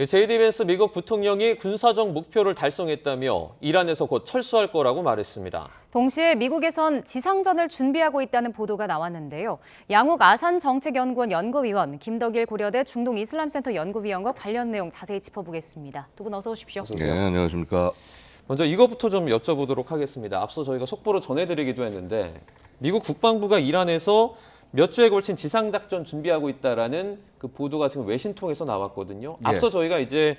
제이디 벤스 미국 부통령이 군사적 목표를 달성했다며 이란에서 곧 철수할 거라고 말했습니다. 동시에 미국에선 지상전을 준비하고 있다는 보도가 나왔는데요. 양욱 아산정책연구원 연구위원, 김덕일 고려대 중동이슬람센터 연구위원과 관련 내용 자세히 짚어보겠습니다. 두 분 어서 오십시오. 네, 안녕하십니까. 먼저 이거부터 좀 여쭤보도록 하겠습니다. 앞서 저희가 속보로 전해드리기도 했는데 미국 국방부가 이란에서 몇 주에 걸친 지상작전 준비하고 있다라는 그 보도가 지금 외신 통해서 나왔거든요. 예. 앞서 저희가 이제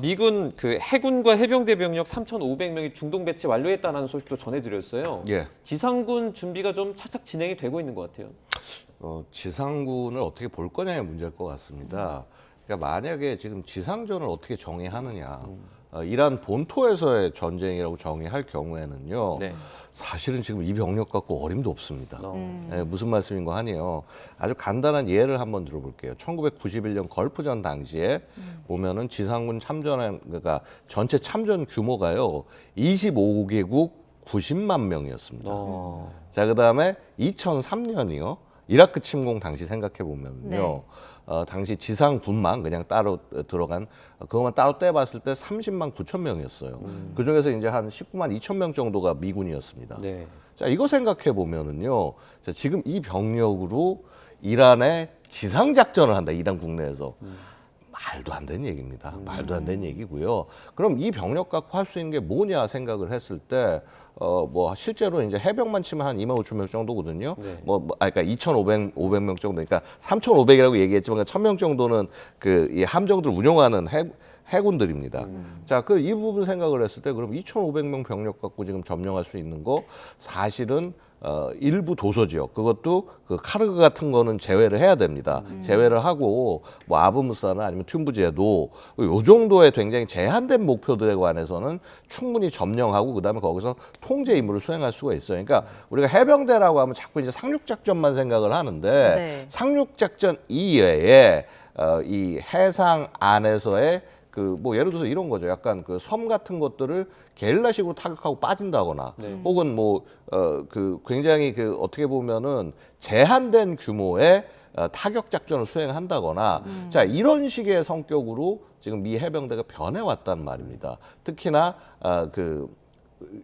미군 그 해군과 해병대 병력 3,500명이 중동 배치 완료했다는 소식도 전해드렸어요. 예. 지상군 준비가 좀 차착 진행이 되고 있는 것 같아요. 지상군을 어떻게 볼 거냐의 문제일 것 같습니다. 그러니까 만약에 지금 지상전을 어떻게 정의하느냐, 이란 본토에서의 전쟁이라고 정의할 경우에는요. 네. 사실은 지금 이 병력 갖고 어림도 없습니다. 무슨 말씀인가 하니요. 아주 간단한 예를 한번 들어볼게요. 1991년 걸프전 당시에 보면은 지상군 참전, 그러니까 전체 참전 규모가요. 25개국 90만 명이었습니다. 자, 그다음에 2003년이요. 이라크 침공 당시 생각해 보면요. 네. 당시 지상군만 그냥 따로 들어간 그것만 따로 떼봤을 때 30만 9천 명이었어요. 그 중에서 이제 한 19만 2천 명 정도가 미군이었습니다. 네. 자, 이거 생각해 보면은요. 자, 지금 이 병력으로 이란의 지상 작전을 한다. 이란 국내에서. 말도 안 되는 얘기입니다. 말도 안 되는 얘기고요. 그럼 이 병력 갖고 할 수 있는 게 뭐냐 생각을 했을 때, 뭐 실제로 이제 해병만 치면 한 2만 5천 명 정도거든요. 네. 그러니까 2,500명 정도, 그러니까 3,500이라고 얘기했지만 1,000명 정도는 그 이 함정들 운용하는 해군들입니다. 자, 그 이 부분 생각을 했을 때 그럼 2,500명 병력 갖고 지금 점령할 수 있는 거 사실은 일부 도서 지역, 그것도 그 카르그 같은 거는 제외를 해야 됩니다. 제외를 하고 뭐 아브무사나 아니면 튠부제도 요 정도의 굉장히 제한된 목표들에 관해서는 충분히 점령하고 그다음에 거기서 통제 임무를 수행할 수가 있어요. 그러니까 우리가 해병대라고 하면 자꾸 이제 상륙 작전만 생각을 하는데 네. 상륙 작전 이외에 이 해상 안에서의 그 뭐 예를 들어서 이런 거죠. 약간 그 섬 같은 것들을 게릴라식으로 타격하고 빠진다거나 혹은 뭐 그 굉장히 그 어떻게 보면은 제한된 규모의 타격 작전을 수행한다거나 자, 이런 식의 성격으로 지금 미 해병대가 변해왔단 말입니다. 특히나 그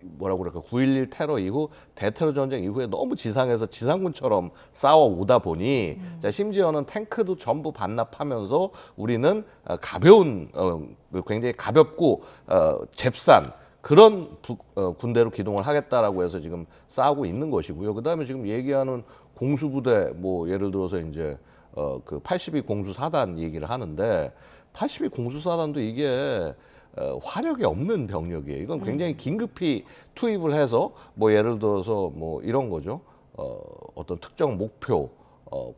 뭐라고 그럴까 9.11 테러 이후 대테러 전쟁 이후에 너무 지상에서 지상군처럼 싸워오다 보니 자, 심지어는 탱크도 전부 반납하면서 우리는 가벼운 굉장히 가볍고 잽싼 그런 군대로 기동을 하겠다라고 해서 지금 싸우고 있는 것이고요. 그다음에 지금 얘기하는 공수부대 뭐 예를 들어서 이제 그 82 공수사단 얘기를 하는데 82 공수사단도 이게 화력이 없는 병력이에요. 이건 굉장히 긴급히 투입을 해서 뭐 예를 들어서 뭐 이런 거죠. 어떤 특정 목표,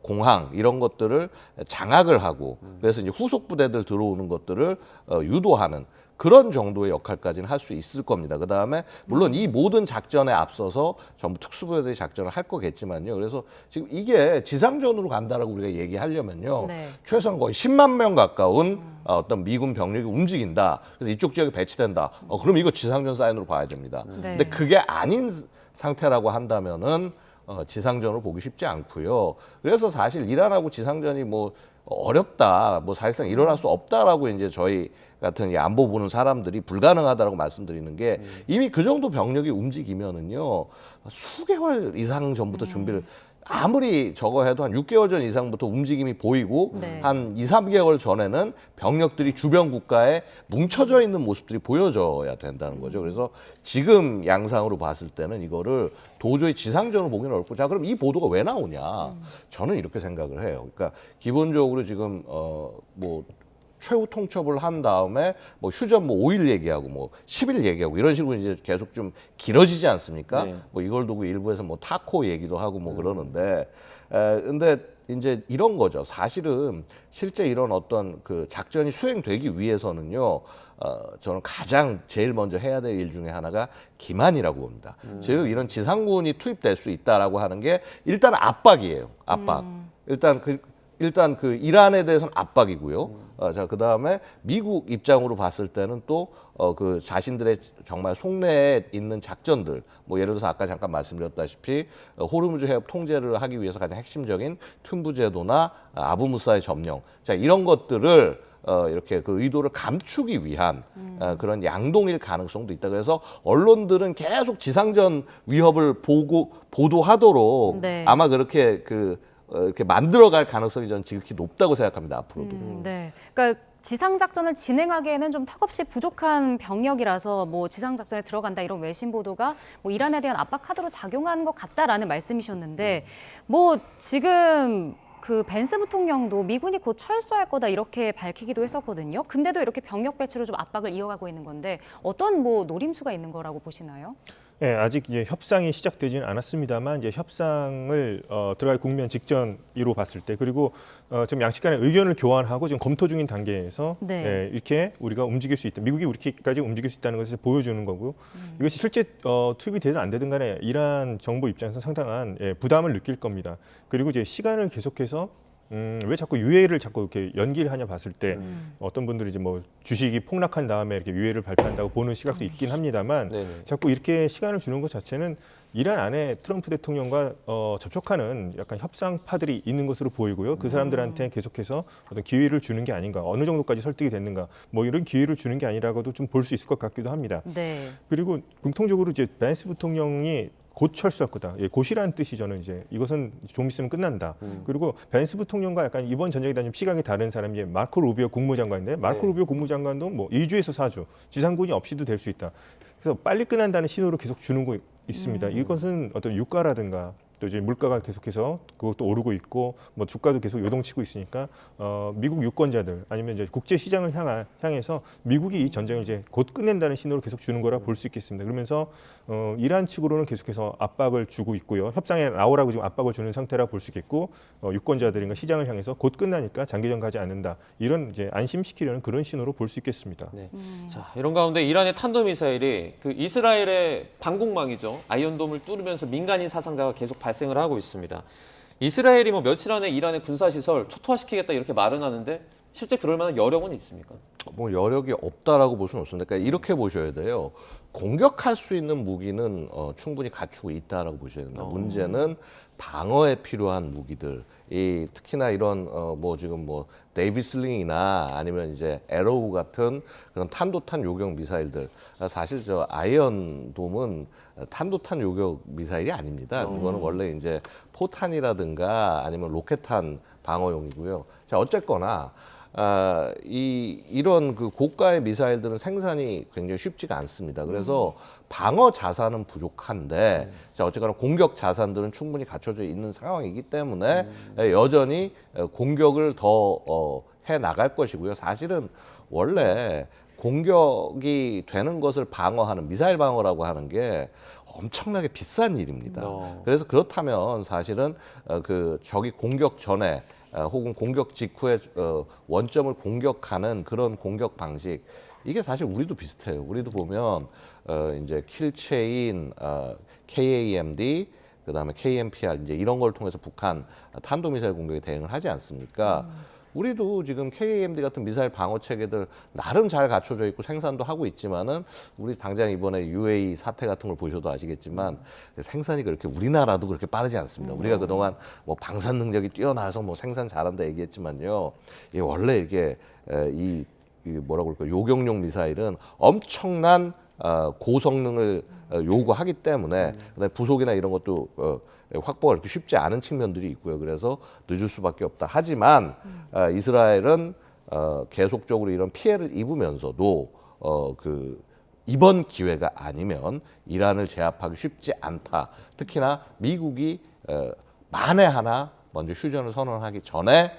공항 이런 것들을 장악을 하고 그래서 이제 후속 부대들 들어오는 것들을 유도하는 그런 정도의 역할까지는 할 수 있을 겁니다. 그 다음에 물론 이 모든 작전에 앞서서 전부 특수부대들이 작전을 할 거겠지만요. 그래서 지금 이게 지상전으로 간다라고 우리가 얘기하려면요. 네. 최소한 거의 10만 명 가까운 어떤 미군 병력이 움직인다. 그래서 이쪽 지역에 배치된다. 그럼 이거 지상전 사인으로 봐야 됩니다. 네. 근데 그게 아닌 상태라고 한다면은 지상전으로 보기 쉽지 않고요. 그래서 사실 이란하고 지상전이 뭐 어렵다, 뭐 사실상 일어날 수 없다라고 이제 저희 같은 이 안보 보는 사람들이 불가능하다라고 말씀드리는 게 이미 그 정도 병력이 움직이면은요 수개월 이상 전부터 준비를 아무리 저거 해도 한 6개월 전 이상부터 움직임이 보이고 네. 한 2, 3개월 전에는 병력들이 주변 국가에 뭉쳐져 있는 모습들이 보여져야 된다는 거죠. 그래서 지금 양상으로 봤을 때는 이거를 도저히 지상전으로 보기는 어렵고 자, 그럼 이 보도가 왜 나오냐? 저는 이렇게 생각을 해요. 그러니까 기본적으로 지금 뭐 최후 통첩을 한 다음에 뭐 휴전 뭐 5일 얘기하고 뭐 10일 얘기하고 이런 식으로 이제 계속 좀 길어지지 않습니까? 네. 뭐 이걸 두고 일부에서 뭐 타코 얘기도 하고 뭐 그러는데 근데 이제 이런 거죠. 사실은 실제 이런 어떤 그 작전이 수행되기 위해서는요. 저는 가장 제일 먼저 해야 될 일 중에 하나가 기만이라고 봅니다. 즉 이런 지상군이 투입될 수 있다라고 하는 게 일단 압박이에요. 압박. 일단 그 이란에 대해서는 압박이고요. 자, 그 다음에 미국 입장으로 봤을 때는 또 그 자신들의 정말 속내에 있는 작전들, 뭐 예를 들어서 아까 잠깐 말씀드렸다시피 호르무즈 해협 통제를 하기 위해서 가장 핵심적인 튠부 제도나 아부무사의 점령, 자, 이런 것들을 이렇게 그 의도를 감추기 위한 그런 양동일 가능성도 있다. 그래서 언론들은 계속 지상전 위협을 보도하도록 네. 아마 그렇게 이렇게 만들어갈 가능성이 저는 지극히 높다고 생각합니다. 앞으로도. 네. 그러니까 지상 작전을 진행하기에는 좀 턱없이 부족한 병력이라서 뭐 지상 작전에 들어간다 이런 외신 보도가 뭐 이란에 대한 압박 카드로 작용한 것 같다라는 말씀이셨는데 뭐 지금 그 벤스 부통령도 미군이 곧 철수할 거다 이렇게 밝히기도 했었거든요. 근데도 이렇게 병력 배치로 좀 압박을 이어가고 있는 건데 어떤 뭐 노림수가 있는 거라고 보시나요? 네, 아직 이제 협상이 시작되지는 않았습니다만 이제 협상을 들어갈 국면 직전으로 봤을 때 그리고 지금 양측 간의 의견을 교환하고 지금 검토 중인 단계에서 네. 이렇게 우리가 움직일 수 있다. 미국이 우리까지 움직일 수 있다는 것을 보여주는 거고 이것이 실제 투입이 되든 안 되든 간에 이란 정부 입장에서 상당한 부담을 느낄 겁니다. 그리고 이제 시간을 계속해서 왜 자꾸 유해를 자꾸 이렇게 연기를 하냐 봤을 때 어떤 분들이 이제 뭐 주식이 폭락한 다음에 이렇게 유해를 발표한다고 보는 시각도 있긴 합니다만 네네. 자꾸 이렇게 시간을 주는 것 자체는 이란 안에 트럼프 대통령과 접촉하는 약간 협상파들이 있는 것으로 보이고요. 그 사람들한테 계속해서 어떤 기회를 주는 게 아닌가, 어느 정도까지 설득이 됐는가, 뭐 이런 기회를 주는 게 아니라고도 좀 볼 수 있을 것 같기도 합니다. 네. 그리고 공통적으로 이제 벤스 부통령이 곧 철수할 거다. 곧이라는 뜻이 저는 이제 이것은 좀 있으면 끝난다. 그리고 벤스 부통령과 약간 이번 전쟁에 대한 좀 시각이 다른 사람이 이제 마르코 루비오 국무장관인데 마르코 네. 루비오 국무장관도 뭐 2주에서 4주 지상군이 없이도 될 수 있다. 그래서 빨리 끝난다는 신호를 계속 주는 거 있습니다. 이것은 어떤 유가라든가 또 이제 물가가 계속해서 그것도 오르고 있고 뭐 주가도 계속 요동치고 있으니까 미국 유권자들 아니면 이제 국제 시장을 향해서 미국이 이 전쟁을 이제 곧 끝낸다는 신호를 계속 주는 거라 볼 수 있겠습니다. 그러면서 이란 측으로는 계속해서 압박을 주고 있고요. 협상에 나오라고 지금 압박을 주는 상태라 볼 수 있겠고 유권자들인가 시장을 향해서 곧 끝나니까 장기전 가지 않는다. 이런 이제 안심시키려는 그런 신호로 볼 수 있겠습니다. 네. 자, 이런 가운데 이란의 탄도미사일이 그 이스라엘의 방공망이죠. 아이언돔을 뚫으면서 민간인 사상자가 계속 발생을 하고 있습니다. 이스라엘이 뭐 며칠 안에 이란의 군사시설 초토화시키겠다 이렇게 말은 하는데 실제 그럴 만한 여력은 있습니까? 뭐 여력이 없다라고 볼 수는 없습니다. 그러니까 이렇게 보셔야 돼요. 공격할 수 있는 무기는 충분히 갖추고 있다라고 보셔야 됩니다. 문제는 방어에 필요한 무기들, 특히나 이런 뭐 지금 뭐 데이비슬링이나 아니면 이제 에로우 같은 그런 탄도탄 요격 미사일들, 사실 저 아이언돔은 탄도탄 요격 미사일이 아닙니다. 그거는 원래 이제 포탄이라든가 아니면 로켓탄 방어용이고요. 자, 어쨌거나 이런 그 고가의 미사일들은 생산이 굉장히 쉽지가 않습니다. 그래서 방어 자산은 부족한데, 자, 어쨌거나 공격 자산들은 충분히 갖춰져 있는 상황이기 때문에 여전히 공격을 더 해 나갈 것이고요. 사실은 원래 공격이 되는 것을 방어하는 미사일 방어라고 하는 게 엄청나게 비싼 일입니다. 그래서 그렇다면 사실은 그 적이 공격 전에 혹은 공격 직후에 원점을 공격하는 그런 공격 방식, 이게 사실 우리도 비슷해요. 우리도 보면 이제 킬체인, KAMD, 그다음에 KMPR 이제 이런 걸 통해서 북한 탄도미사일 공격에 대응을 하지 않습니까? 우리도 지금 KAMD 같은 미사일 방어 체계들 나름 잘 갖춰져 있고 생산도 하고 있지만은 우리 당장 이번에 UAE 사태 같은 걸 보셔도 아시겠지만 생산이 그렇게 우리나라도 그렇게 빠르지 않습니다. 우리가 그동안 뭐 방산 능력이 뛰어나서 뭐 생산 잘한다 얘기했지만요. 이게 원래 이게 이 뭐라고 그럴까, 요격용 미사일은 엄청난 고성능을 요구하기 때문에 그다음에 부속이나 이런 것도 확보가 그렇게 쉽지 않은 측면들이 있고요. 그래서 늦을 수밖에 없다. 하지만 이스라엘은 계속적으로 이런 피해를 입으면서도 이번 기회가 아니면 이란을 제압하기 쉽지 않다. 특히나 미국이 만에 하나 먼저 휴전을 선언하기 전에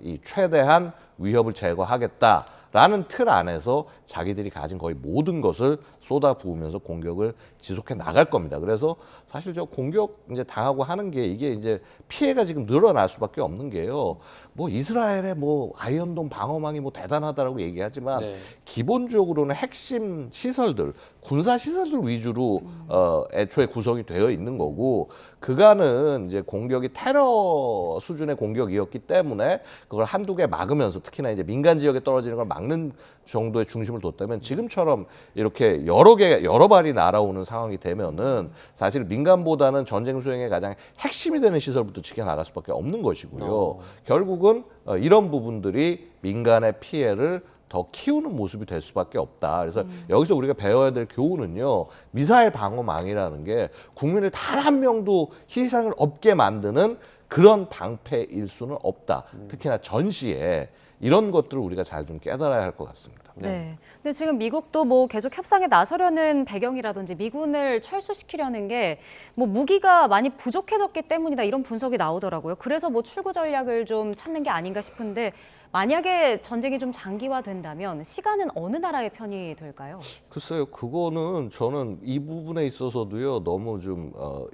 이 최대한 위협을 제거하겠다라는 틀 안에서 자기들이 가진 거의 모든 것을 쏟아부으면서 공격을 지속해 나갈 겁니다. 그래서 사실 저 공격 이제 당하고 하는 게 이게 이제 피해가 지금 늘어날 수밖에 없는 게요. 뭐 이스라엘의 뭐 아이언돔 방어망이 뭐 대단하다라고 얘기하지만 네. 기본적으로는 핵심 시설들, 군사 시설들 위주로 애초에 구성이 되어 있는 거고, 그간은 이제 공격이 테러 수준의 공격이었기 때문에 그걸 한두 개 막으면서 특히나 이제 민간 지역에 떨어지는 걸 막는 정도의 중심을 뒀다면 지금처럼 이렇게 여러 발이 날아오는 상황이 되면은 사실 민간보다는 전쟁 수행의 가장 핵심이 되는 시설부터 지켜나갈 수밖에 없는 것이고요. 결국은 이런 부분들이 민간의 피해를 더 키우는 모습이 될 수밖에 없다. 그래서 여기서 우리가 배워야 될 교훈은요. 미사일 방어망이라는 게 국민을 단 한 명도 희생을 없게 만드는 그런 방패일 수는 없다. 특히나 전시에 이런 것들을 우리가 잘 좀 깨달아야 할 것 같습니다. 네. 근데 지금 미국도 뭐 계속 협상에 나서려는 배경이라든지 미군을 철수시키려는 게 뭐 무기가 많이 부족해졌기 때문이다 이런 분석이 나오더라고요. 그래서 뭐 출구 전략을 좀 찾는 게 아닌가 싶은데 만약에 전쟁이 좀 장기화된다면 시간은 어느 나라의 편이 될까요? 글쎄요, 그거는 저는 이 부분에 있어서도요 너무 좀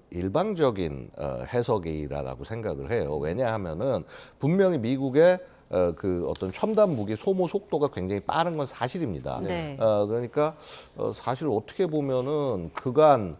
일방적인 해석이라고 생각을 해요. 왜냐하면은 분명히 미국의 그 어떤 첨단 무기 소모 속도가 굉장히 빠른 건 사실입니다. 네. 그러니까 사실 어떻게 보면은 그간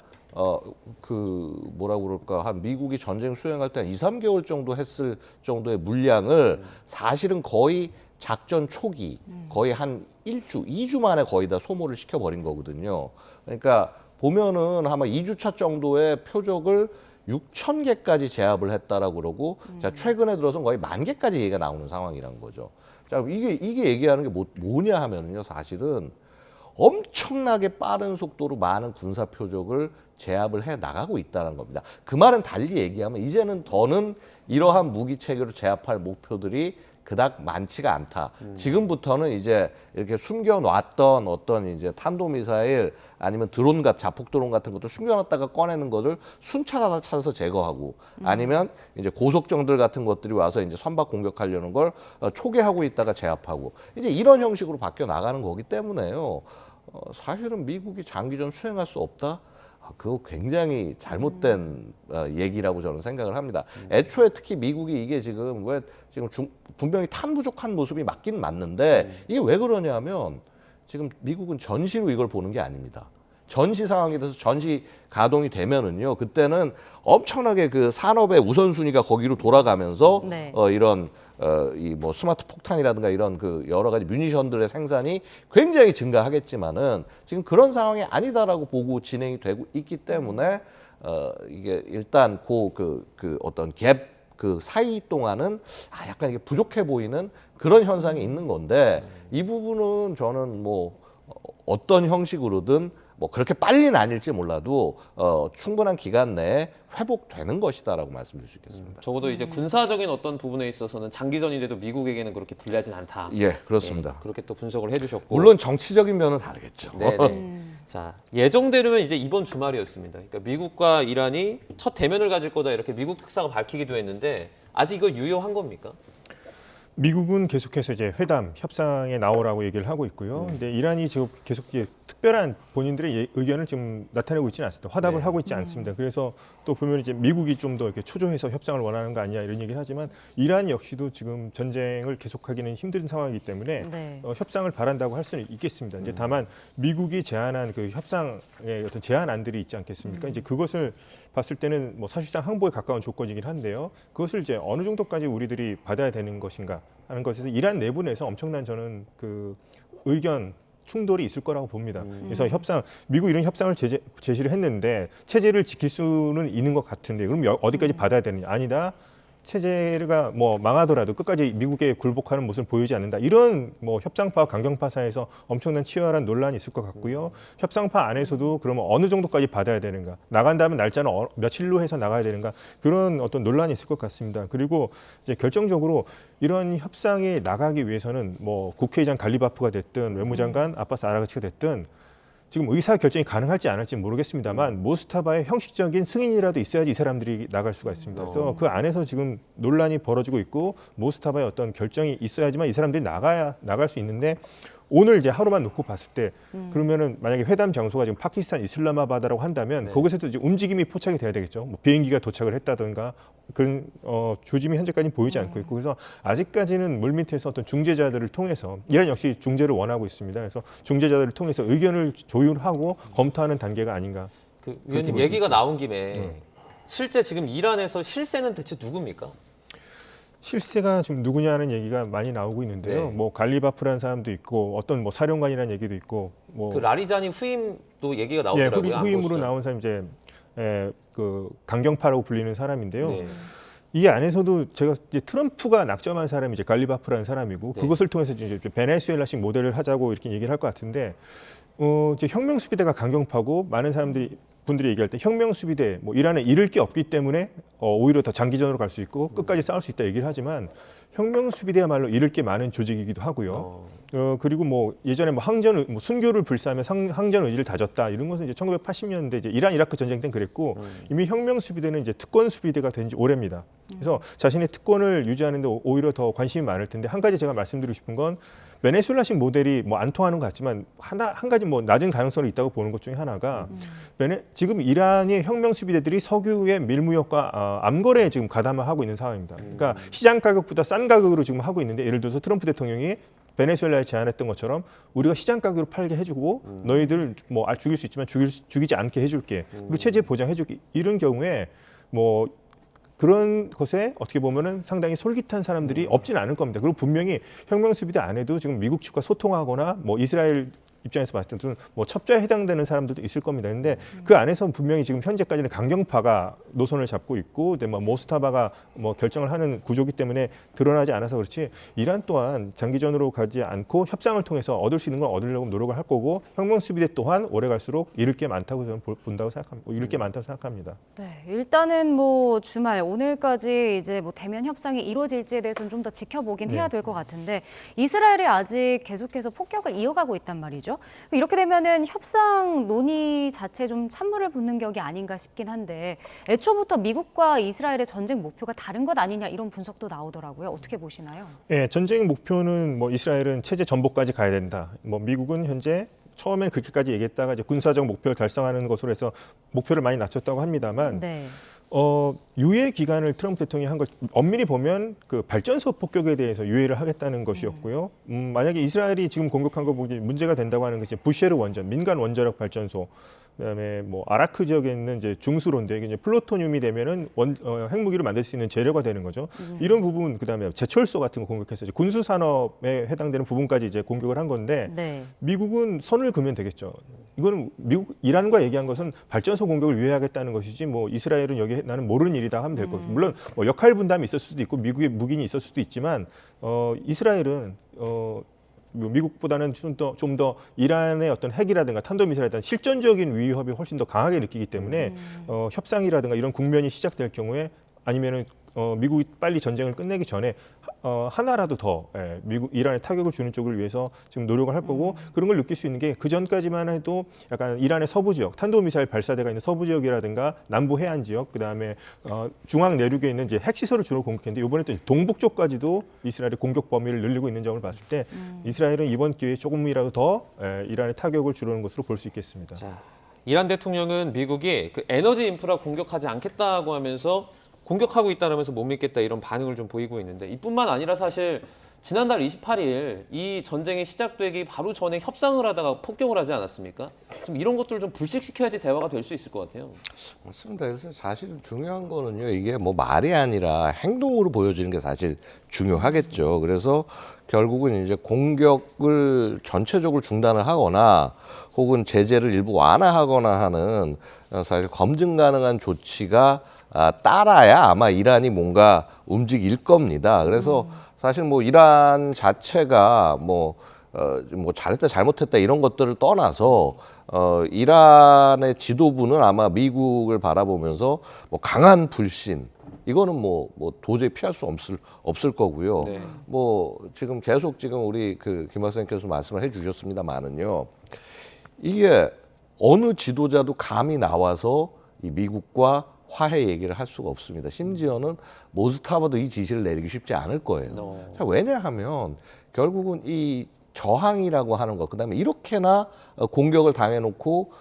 그 뭐라 그럴까 한 미국이 전쟁 수행할 때 한 2, 3개월 정도 했을 정도의 물량을 사실은 거의 작전 초기 거의 한 1주, 2주 만에 거의 다 소모를 시켜버린 거거든요. 그러니까 보면은 아마 2주차 정도의 표적을 6,000개까지 제압을 했다라고 그러고 자 최근에 들어서는 거의 10,000개까지 얘기가 나오는 상황이라는 거죠. 자 이게 얘기하는 게 뭐냐 하면은요 사실은 엄청나게 빠른 속도로 많은 군사 표적을 제압을 해 나가고 있다는 겁니다. 그 말은 달리 얘기하면 이제는 더는 이러한 무기 체계로 제압할 목표들이 그닥 많지가 않다. 지금부터는 이제 이렇게 숨겨놨던 어떤 이제 탄도미사일 아니면 자폭 드론 같은 것도 숨겨놨다가 꺼내는 것을 순찰하다 찾아서 제거하고 아니면 이제 고속정들 같은 것들이 와서 이제 선박 공격하려는 걸 초계하고 있다가 제압하고 이제 이런 형식으로 바뀌어 나가는 거기 때문에요. 사실은 미국이 장기전 수행할 수 없다. 그거 굉장히 잘못된 얘기라고 저는 생각을 합니다. 애초에 특히 미국이 이게 지금 왜 지금 분명히 탄 부족한 모습이 맞긴 맞는데 이게 왜 그러냐면 지금 미국은 전시로 이걸 보는 게 아닙니다. 전시 상황에 대해서 전시 가동이 되면은요 그때는 엄청나게 그 산업의 우선순위가 거기로 돌아가면서 네. 이런 이 뭐 스마트 폭탄이라든가 이런 그 여러 가지 뮤니션들의 생산이 굉장히 증가하겠지만은 지금 그런 상황이 아니다라고 보고 진행이 되고 있기 때문에 이게 일단 그 어떤 갭 그 사이 동안은 약간 이게 부족해 보이는 그런 현상이 있는 건데 이 부분은 저는 뭐 어떤 형식으로든 뭐 그렇게 빨리는 아닐지 몰라도 충분한 기간 내에 회복되는 것이다라고 말씀드릴 수 있겠습니다. 적어도 이제 군사적인 어떤 부분에 있어서는 장기전이라도 미국에게는 그렇게 불리하진 않다. 예, 그렇습니다. 예, 그렇게 또 분석을 해주셨고. 물론 정치적인 면은 다르겠죠. 네네. 자, 예정대로면 이제 이번 주말이었습니다. 그러니까 미국과 이란이 첫 대면을 가질 거다 이렇게 미국 특사가 밝히기도 했는데 아직 이거 유효한 겁니까? 미국은 계속해서 이제 회담, 협상에 나오라고 얘기를 하고 있고요. 근데 이란이 지금 계속 이제 특별한 본인들의 의견을 지금 나타내고 있지는 않습니다. 화답을 네. 하고 있지 않습니다. 그래서 또 보면 이제 미국이 좀 더 이렇게 초조해서 협상을 원하는 거 아니냐 이런 얘기를 하지만 이란 역시도 지금 전쟁을 계속하기는 힘든 상황이기 때문에 네. 협상을 바란다고 할 수는 있겠습니다. 이제 다만 미국이 제안한 그 협상의 어떤 제안안들이 있지 않겠습니까? 이제 그것을 봤을 때는 뭐 사실상 항보에 가까운 조건이긴 한데요. 그것을 이제 어느 정도까지 우리들이 받아야 되는 것인가 하는 것에서 이란 내부에서 엄청난 저는 그 의견 충돌이 있을 거라고 봅니다. 그래서 미국 이런 협상을 제시를 했는데 체제를 지킬 수는 있는 것 같은데 그럼 어디까지 받아야 되느냐? 아니다. 체제가 뭐 망하더라도 끝까지 미국에 굴복하는 모습을 보이지 않는다. 이런 뭐 협상파와 강경파 사이에서 엄청난 치열한 논란이 있을 것 같고요. 협상파 안에서도 그러면 어느 정도까지 받아야 되는가? 나간다면 날짜는 며칠로 해서 나가야 되는가? 그런 어떤 논란이 있을 것 같습니다. 그리고 이제 결정적으로 이런 협상에 나가기 위해서는 뭐 국회의장 갈리바프가 됐든 외무장관 아바스 아라그치가 됐든 지금 의사 결정이 가능할지 안 할지 모르겠습니다만 모스타바의 형식적인 승인이라도 있어야지 이 사람들이 나갈 수가 있습니다. 그래서 그 안에서 지금 논란이 벌어지고 있고 모스타바의 어떤 결정이 있어야지만 이 사람들이 나갈 수 있는데 오늘 이제 하루만 놓고 봤을 때 그러면은 만약에 회담 장소가 지금 파키스탄 이슬라마바드라고 한다면 거기서도 이제 움직임이 포착이 돼야 되겠죠. 뭐 비행기가 도착을 했다든가 그런 조짐이 현재까지 보이지 않고 있고 그래서 아직까지는 물밑에서 어떤 중재자들을 통해서 이란 역시 중재를 원하고 있습니다. 그래서 중재자들을 통해서 의견을 조율하고 검토하는 단계가 아닌가. 그 위원님 얘기가 나온 김에 실제 지금 이란에서 실세는 대체 누굽니까? 실세가 지금 누구냐는 얘기가 많이 나오고 있는데요. 네. 뭐 갈리바프라는 사람도 있고 어떤 뭐 사령관이라는 얘기도 있고 뭐 그 라리자니 후임도 얘기가 예, 나오더라고요. 후임으로 안보수전. 나온 사람 이제 그 강경파라고 불리는 사람인데요. 네. 이 안에서도 제가 이제 트럼프가 낙점한 사람이 이제 갈리바프라는 사람이고 네. 그것을 통해서 이제 베네수엘라식 모델을 하자고 이렇게 얘기를 할 것 같은데 이제 혁명수비대가 강경파고 많은 분들이 얘기할 때 혁명수비대 뭐 이란에 잃을 게 없기 때문에 오히려 더 장기전으로 갈 수 있고 끝까지 싸울 수 있다 얘기를 하지만 혁명수비대야말로 잃을 게 많은 조직이기도 하고요. 그리고 뭐 예전에 뭐 순교를 불사하며 항전 의지를 다졌다 이런 것은 이제 1980년대 이제 이란 이라크 전쟁 때는 그랬고 이미 혁명수비대는 이제 특권수비대가 된 지 오래입니다. 그래서 자신의 특권을 유지하는데 오히려 더 관심이 많을 텐데 한 가지 제가 말씀드리고 싶은 건 베네수엘라식 모델이 뭐 안 통하는 것 같지만 한 가지 뭐 낮은 가능성이 있다고 보는 것 중에 하나가 지금 이란의 혁명 수비대들이 석유의 밀무역과 암거래에 지금 가담하고 있는 상황입니다. 그러니까 시장 가격보다 싼 가격으로 지금 하고 있는데 예를 들어서 트럼프 대통령이 베네수엘라에 제안했던 것처럼 우리가 시장 가격으로 팔게 해주고 너희들 뭐 죽일 수 있지만 죽이지 않게 해줄게 그리고 체제 보장해줄게 이런 경우에 뭐 그런 것에 어떻게 보면은 상당히 솔깃한 사람들이 없지는 않을 겁니다. 그리고 분명히 혁명수비대 안에도 지금 미국 측과 소통하거나 뭐 이스라엘 입장에서 봤을 때는 뭐 첩자에 해당되는 사람들도 있을 겁니다. 그런데 그 안에서 분명히 지금 현재까지는 강경파가 노선을 잡고 있고, 근데 뭐 모스타바가 뭐 결정을 하는 구조기 때문에 드러나지 않아서 그렇지 이란 또한 장기전으로 가지 않고 협상을 통해서 얻을 수 있는 걸 얻으려고 노력을 할 거고 혁명수비대 또한 오래 갈수록 잃을 게 많다고 저는 본다고 생각합니다. 잃을 게 많다고 생각합니다. 네, 일단은 뭐 주말 오늘까지 이제 뭐 대면 협상이 이루어질지에 대해서는 좀 더 지켜보긴 해야 될 것 같은데 이스라엘이 아직 계속해서 폭격을 이어가고 있단 말이죠. 이렇게 되면은 협상 논의 자체 좀 찬물을 붓는 격이 아닌가 싶긴 한데 애초부터 미국과 이스라엘의 전쟁 목표가 다른 것 아니냐 이런 분석도 나오더라고요. 어떻게 보시나요? 네, 전쟁 목표는 뭐 이스라엘은 체제 전복까지 가야 된다. 뭐 미국은 현재 처음엔 그렇게까지 얘기했다가 이제 군사적 목표를 달성하는 것으로 해서 목표를 많이 낮췄다고 합니다만 네. 유예 기간을 트럼프 대통령이 한 걸 엄밀히 보면 그 발전소 폭격에 대해서 유예를 하겠다는 것이었고요. 만약에 이스라엘이 지금 공격한 거 보기 문제가 된다고 하는 것이 부셰르 원전, 민간 원자력 발전소, 그다음에 뭐 아라크 지역에 있는 이제 중수로인데 이게 이제 플루토늄이 되면은 핵무기를 만들 수 있는 재료가 되는 거죠. 이런 부분 그다음에 제철소 같은 거 공격해서 이제 군수 산업에 해당되는 부분까지 이제 공격을 한 건데 네. 미국은 선을 그으면 되겠죠. 이거는 미국 이란과 얘기한 것은 발전소 공격을 유예하겠다는 것이지 뭐 이스라엘은 여기 나는 모르는 일이다 하면 될 거죠. 물론 뭐 역할 분담이 있을 수도 있고 미국의 무기는 있을 수도 있지만 이스라엘은 미국보다는 좀 더 이란의 어떤 핵이라든가 탄도미사일에 대한 실전적인 위협이 훨씬 더 강하게 느끼기 때문에 협상이라든가 이런 국면이 시작될 경우에 아니면은 미국이 빨리 전쟁을 끝내기 전에 하나라도 더 미국 이란에 타격을 주는 쪽을 위해서 지금 노력을 할 거고 그런 걸 느낄 수 있는 게 그 전까지만 해도 약간 이란의 서부 지역 탄도미사일 발사대가 있는 서부 지역이라든가 남부 해안 지역 그다음에 중앙 내륙에 있는 이제 핵시설을 주로 공격했는데 이번에 또 동북 쪽까지도 이스라엘의 공격 범위를 늘리고 있는 점을 봤을 때 이스라엘은 이번 기회에 조금이라도 더 이란의 타격을 주려는 것으로 볼 수 있겠습니다. 자, 이란 대통령은 미국이 그 에너지 인프라 공격하지 않겠다고 하면서 공격하고 있다면서 못 믿겠다 이런 반응을 좀 보이고 있는데 이뿐만 아니라 사실 지난달 28일 이 전쟁이 시작되기 바로 전에 협상을 하다가 폭격을 하지 않았습니까? 좀 이런 것들을 좀 불식시켜야지 대화가 될 수 있을 것 같아요. 맞습니다. 그래서 사실 중요한 거는요. 이게 뭐 말이 아니라 행동으로 보여지는 게 사실 중요하겠죠. 그래서 결국은 이제 공격을 전체적으로 중단을 하거나 혹은 제재를 일부 완화하거나 하는 사실 검증 가능한 조치가 따라야 아마 이란이 뭔가 움직일 겁니다. 그래서 사실 뭐 이란 자체가 뭐 잘했다 잘못했다 이런 것들을 떠나서 이란의 지도부는 아마 미국을 바라보면서 뭐 강한 불신 이거는 뭐 도저히 피할 수 없을 거고요. 네. 뭐 지금 계속 우리 그 김 박사님께서 말씀을 해주셨습니다만은요. 이게 어느 지도자도 감히 나와서 이 미국과 화해 얘기를 할 수가 없습니다. 심지어는 모스타바도 이 지시를 내리기 쉽지 않을 거예요. 자, 왜냐하면 결국은 이 저항이라고 하는 것, 그다음에 이렇게나 공격을 당해놓고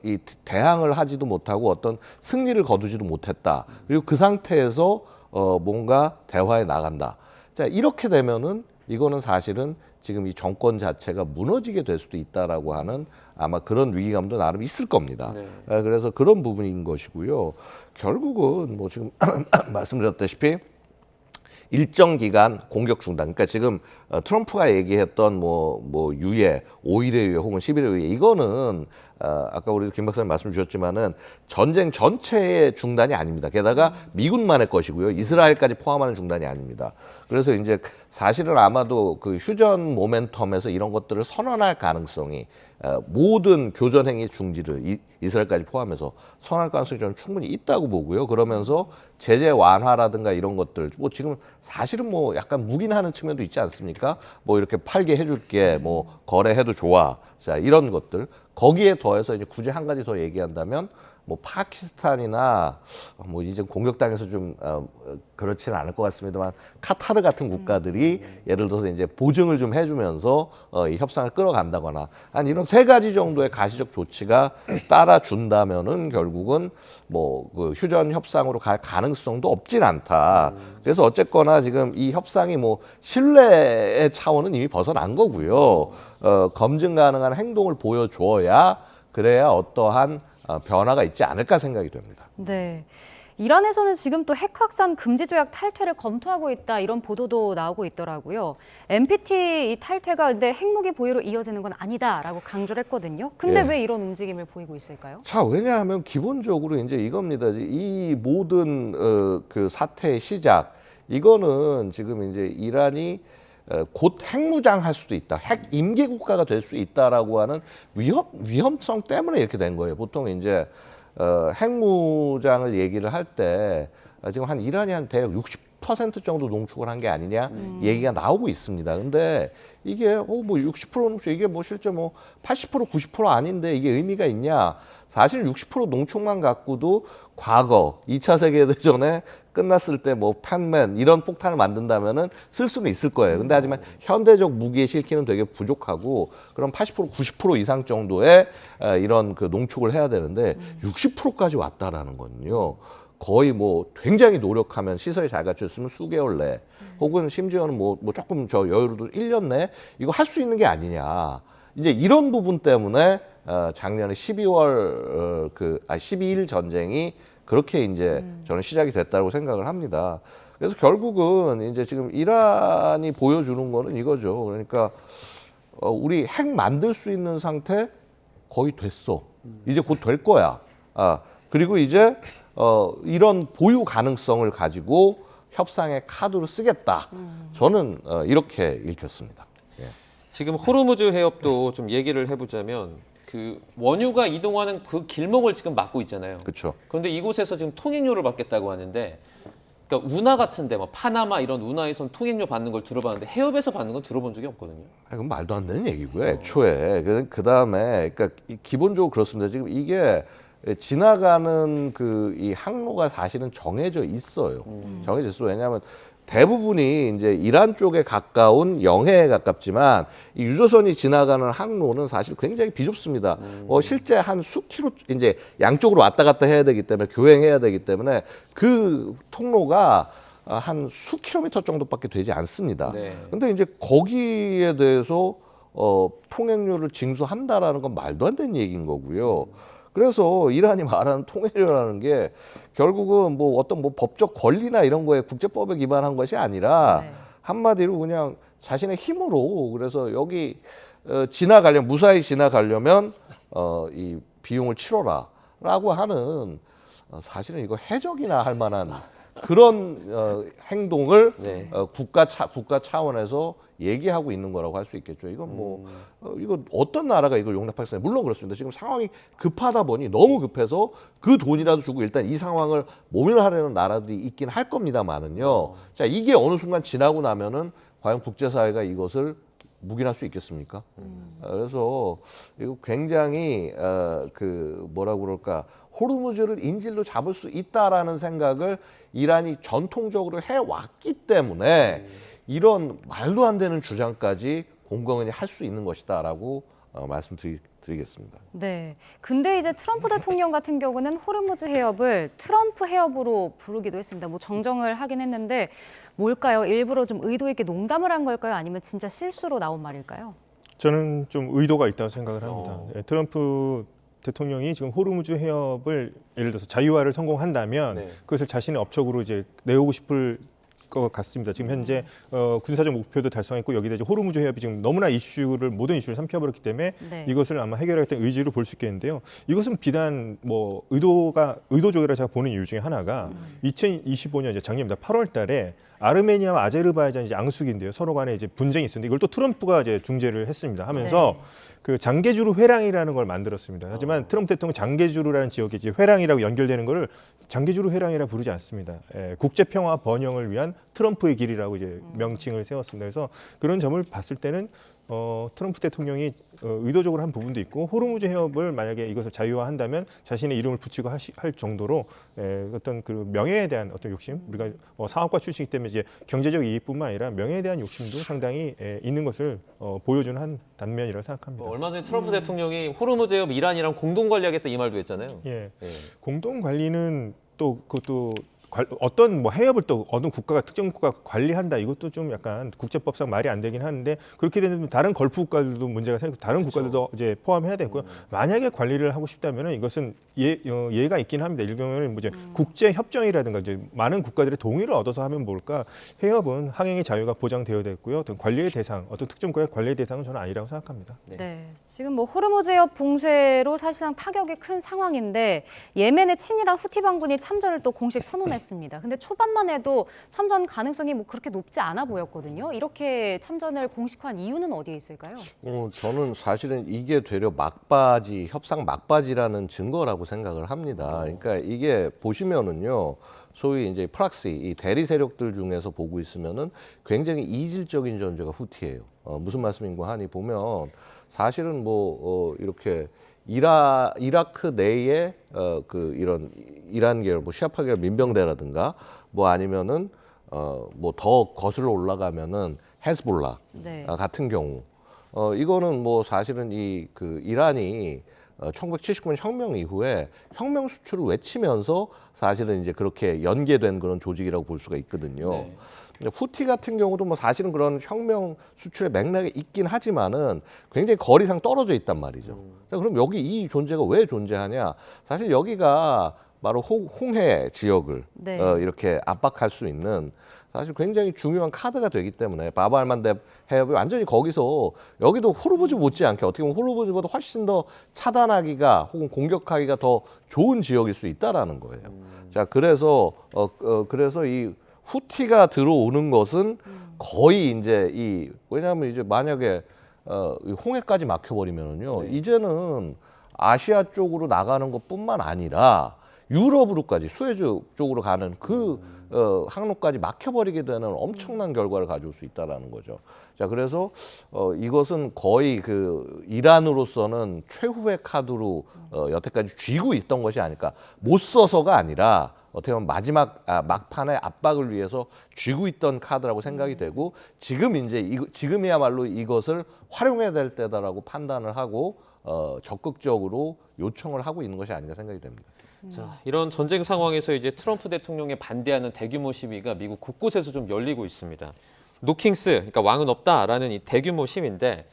이 대항을 하지도 못하고 어떤 승리를 거두지도 못했다. 그리고 그 상태에서 뭔가 대화에 나간다. 자, 이렇게 되면은 이거는 사실은 지금 이 정권 자체가 무너지게 될 수도 있다라고 하는 아마 그런 위기감도 나름 있을 겁니다. 네. 그래서 그런 부분인 것이고요. 결국은 뭐 지금 말씀드렸다시피 일정 기간 공격 중단. 그러니까 지금 트럼프가 얘기했던 뭐 유예, 5일의 유예 혹은 10일의 유예 이거는 아까 우리 김 박사님 말씀 주셨지만은 전쟁 전체의 중단이 아닙니다. 게다가 미군만의 것이고요. 이스라엘까지 포함하는 중단이 아닙니다. 그래서 이제 사실은 아마도 그 휴전 모멘텀에서 이런 것들을 선언할 가능성이 모든 교전 행위 중지를 이스라엘까지 포함해서 선언할 가능성이 저는 충분히 있다고 보고요. 그러면서 제재 완화라든가 이런 것들 뭐 지금 사실은 뭐 약간 묵인하는 측면도 있지 않습니까? 뭐 이렇게 팔게 해줄게, 뭐 거래해도 좋아, 자 이런 것들 거기에 더해서 이제 굳이 한 가지 더 얘기한다면 뭐 파키스탄이나 뭐 이제 공격당해서 좀 그렇지는 않을 것 같습니다만 카타르 같은 국가들이 예를 들어서 이제 보증을 좀 해주면서 이 협상을 끌어간다거나 한 이런 세 가지 정도의 가시적 조치가 따라준다면은 결국은 뭐 그 휴전 협상으로 갈 가능성도 없진 않다. 그래서 어쨌거나 지금 이 협상이 뭐 신뢰의 차원은 이미 벗어난 거고요. 검증 가능한 행동을 보여줘야 그래야 어떠한 변화가 있지 않을까 생각이 됩니다. 네. 이란에서는 지금 또 핵 확산 금지 조약 탈퇴를 검토하고 있다 이런 보도도 나오고 있더라고요. NPT 이 탈퇴가 근데 핵무기 보유로 이어지는 건 아니다라고 강조를 했거든요. 근데 예. 왜 이런 움직임을 보이고 있을까요? 자, 왜냐하면 기본적으로 이제 이겁니다. 이 모든 그 사태의 시작 이거는 지금 이제 이란이 곧 핵무장할 수도 있다, 핵 임계 국가가 될 수 있다라고 하는 위험성 때문에 이렇게 된 거예요. 보통 이제 핵무장을 얘기를 할 때 지금 한 이란이 한 대략 60% 정도 농축을 한 게 아니냐 얘기가 나오고 있습니다. 근데 이게 뭐 60% 농축 이게 뭐 실제 뭐 80% 90% 아닌데 이게 의미가 있냐? 사실 60% 농축만 갖고도 과거 2차 세계대전에 끝났을 때 뭐 팬맨 이런 폭탄을 만든다면은 쓸 수는 있을 거예요. 근데 하지만 현대적 무기에 실기는 되게 부족하고 그럼 80% 90% 이상 정도의 이런 그 농축을 해야 되는데 60%까지 왔다라는 거는요. 거의 뭐 굉장히 노력하면 시설이 잘 갖춰졌으면 수개월 내 혹은 심지어는 뭐 조금 저 여유로도 1년 내 이거 할 수 있는 게 아니냐. 이제 이런 부분 때문에 작년에 12일 전쟁이 그렇게 이제 저는 시작이 됐다고 생각을 합니다. 그래서 결국은 이제 지금 이란이 보여주는 거는 이거죠. 그러니까 우리 핵 만들 수 있는 상태 거의 됐어. 이제 곧 될 거야. 그리고 이제 이런 보유 가능성을 가지고 협상의 카드로 쓰겠다. 저는 이렇게 읽혔습니다. 예. 지금 호르무즈 해협도 좀 얘기를 해보자면 그 원유가 이동하는 그 길목을 지금 막고 있잖아요. 그렇죠. 그런데 이곳에서 지금 통행료를 받겠다고 하는데, 그러니까 운하 같은데 뭐 파나마 이런 운하에선 통행료 받는 걸 들어봤는데 해협에서 받는 건 들어본 적이 없거든요. 그건 말도 안 되는 얘기고요. 애초에 그 다음에 그러니까 기본적으로 그렇습니다. 지금 이게 지나가는 그 이 항로가 사실은 정해져 있어요. 정해져 있어. 왜냐하면 대부분이 이제 이란 쪽에 가까운 영해에 가깝지만 이 유조선이 지나가는 항로는 사실 굉장히 비좁습니다. 실제 한 수킬로 이제 양쪽으로 왔다 갔다 해야 되기 때문에 교행해야 되기 때문에 그 통로가 한 수킬로미터 정도밖에 되지 않습니다. 네. 근데 이제 거기에 대해서 통행료를 징수한다라는 건 말도 안 되는 얘기인 거고요. 그래서 이란이 말하는 통행료라는 게 결국은 뭐 어떤 뭐 법적 권리나 이런 거에 국제법에 기반한 것이 아니라 네. 한마디로 그냥 자신의 힘으로 그래서 여기 지나가려면 무사히 지나가려면 이 비용을 치러라라고 하는 사실은 이거 해적이나 할 만한 그런 행동을 네. 국가 차원에서 얘기하고 있는 거라고 할 수 있겠죠. 이건 뭐 이거 어떤 나라가 이걸 용납할 수 있어요? 물론 그렇습니다. 지금 상황이 급하다 보니 너무 급해서 그 돈이라도 주고 일단 이 상황을 모면하려는 나라들이 있긴 할 겁니다만은요. 자, 이게 어느 순간 지나고 나면은 과연 국제사회가 이것을 묵인할 수 있겠습니까? 그래서 이거 굉장히 그 뭐라고 그럴까 호르무즈를 인질로 잡을 수 있다라는 생각을 이란이 전통적으로 해왔기 때문에 이런 말도 안 되는 주장까지 공공연히 할 수 있는 것이다라고 말씀드리겠습니다. 네. 근데 이제 트럼프 대통령 같은 경우는 호르무즈 해협을 트럼프 해협으로 부르기도 했습니다. 뭐 정정을 하긴 했는데 뭘까요? 일부러 좀 의도 있게 농담을 한 걸까요? 아니면 진짜 실수로 나온 말일까요? 저는 좀 의도가 있다고 생각을 합니다. 예, 트럼프 대통령이 지금 호르무즈 해협을 예를 들어서 자유화를 성공한다면 네. 그것을 자신의 업적으로 이제 내오고 싶을 것 같습니다. 지금 현재 군사적 목표도 달성했고 여기다 이제 호르무즈 해협이 지금 너무나 모든 이슈를 삼켜버렸기 때문에 네. 이것을 아마 해결하겠다는 의지로 볼 수 있겠는데요. 이것은 비단 뭐 의도적이라 제가 보는 이유 중에 하나가 2025년 이제 작년입니다. 8월달에 아르메니아와 아제르바이잔 이제 앙숙인데요. 서로 간에 이제 분쟁이 있었는데 이걸 또 트럼프가 이제 중재를 했습니다. 하면서 그 장개주루 회랑이라는 걸 만들었습니다. 하지만 트럼프 대통령 장개주루라는 지역에 이제 회랑이라고 연결되는 거를 장개주루 회랑이라 부르지 않습니다. 국제 평화 번영을 위한 트럼프의 길이라고 이제 명칭을 세웠습니다. 그래서 그런 점을 봤을 때는 트럼프 대통령이 의도적으로 한 부분도 있고 호르무즈 해협을 만약에 이것을 자유화한다면 자신의 이름을 붙이고 할 정도로 어떤 그 명예에 대한 어떤 욕심, 우리가 사업가 출신이기 때문에 이제 경제적 이익뿐만 아니라 명예에 대한 욕심도 상당히 있는 것을 보여주는 한 단면이라고 생각합니다. 얼마 전에 트럼프 대통령이 호르무즈 해협 이란이랑 공동 관리하겠다 이 말도 했잖아요. 예, 예. 공동 관리는 또 그것도 어떤 뭐 해협을 또 어느 국가가 특정 국가가 관리한다 이것도 좀 약간 국제법상 말이 안 되긴 하는데 그렇게 되면 다른 걸프 국가들도 문제가 생기고 다른 국가들도 이제 포함해야 되고요. 만약에 관리를 하고 싶다면은 이것은 예가 있긴 합니다. 이 경우에는 뭐 이제 국제 협정이라든가 이제 많은 국가들의 동의를 얻어서 하면 뭘까? 해협은 항행의 자유가 보장되어야 됐고요. 어떤 관리의 대상, 어떤 특정 국가의 관리의 대상은 저는 아니라고 생각합니다. 네. 지금 뭐 호르무즈 해협 봉쇄로 사실상 타격이 큰 상황인데 예멘의 친이란 후티 반군이 참전을 또 공식 선언했습니다. 근데 초반만 해도 참전 가능성이 뭐 그렇게 높지 않아 보였거든요. 이렇게 참전을 공식화한 이유는 어디에 있을까요? 저는 사실은 이게 되려 협상 막바지라는 증거라고 생각을 합니다. 그러니까 이게 보시면은요, 소위 이제 프락시, 이 대리 세력들 중에서 보고 있으면은 굉장히 이질적인 존재가 후티예요. 무슨 말씀인가 하니 보면 사실은 이렇게 이라크 내에 이런 이란 계열, 시아파 계열 민병대라든가 아니면은 더 거슬러 올라가면은 헤즈볼라 같은 경우 이거는 사실은 이란이 1979년 혁명 이후에 혁명 수출을 외치면서 사실은 이제 그렇게 연계된 그런 조직이라고 볼 수가 있거든요. 네. 후티 같은 경우도 사실은 그런 혁명 수출의 맥락이 있긴 하지만은 굉장히 거리상 떨어져 있단 말이죠. 자, 그럼 여기 이 존재가 왜 존재하냐? 사실 여기가 바로 홍해 지역을 이렇게 압박할 수 있는 사실 굉장히 중요한 카드가 되기 때문에 바브 알만뎁 해협이 완전히 거기서 여기도 호르무즈 못지않게 어떻게 보면 호르무즈보다 훨씬 더 차단하기가 혹은 공격하기가 더 좋은 지역일 수 있다라는 거예요. 자, 그래서 이 후티가 들어오는 것은 거의 이제 왜냐하면 이제 만약에 홍해까지 막혀버리면은요, 이제는 아시아 쪽으로 나가는 것뿐만 아니라 유럽으로까지 수에즈 쪽으로 가는 항로까지 막혀버리게 되는 엄청난 결과를 가져올 수 있다라는 거죠. 자, 그래서 이것은 거의 이란으로서는 최후의 카드로 여태까지 쥐고 있던 것이 아닐까. 못 써서가 아니라 어떻게 보면 마지막 막판의 압박을 위해서 쥐고 있던 카드라고 생각이 되고 지금이야말로 이것을 활용해야 될 때다라고 판단을 하고 적극적으로 요청을 하고 있는 것이 아닌가 생각이 됩니다. 자, 이런 전쟁 상황에서 이제 트럼프 대통령에 반대하는 대규모 시위가 미국 곳곳에서 좀 열리고 있습니다. 노킹스, 그러니까 왕은 없다라는 이 대규모 시위인데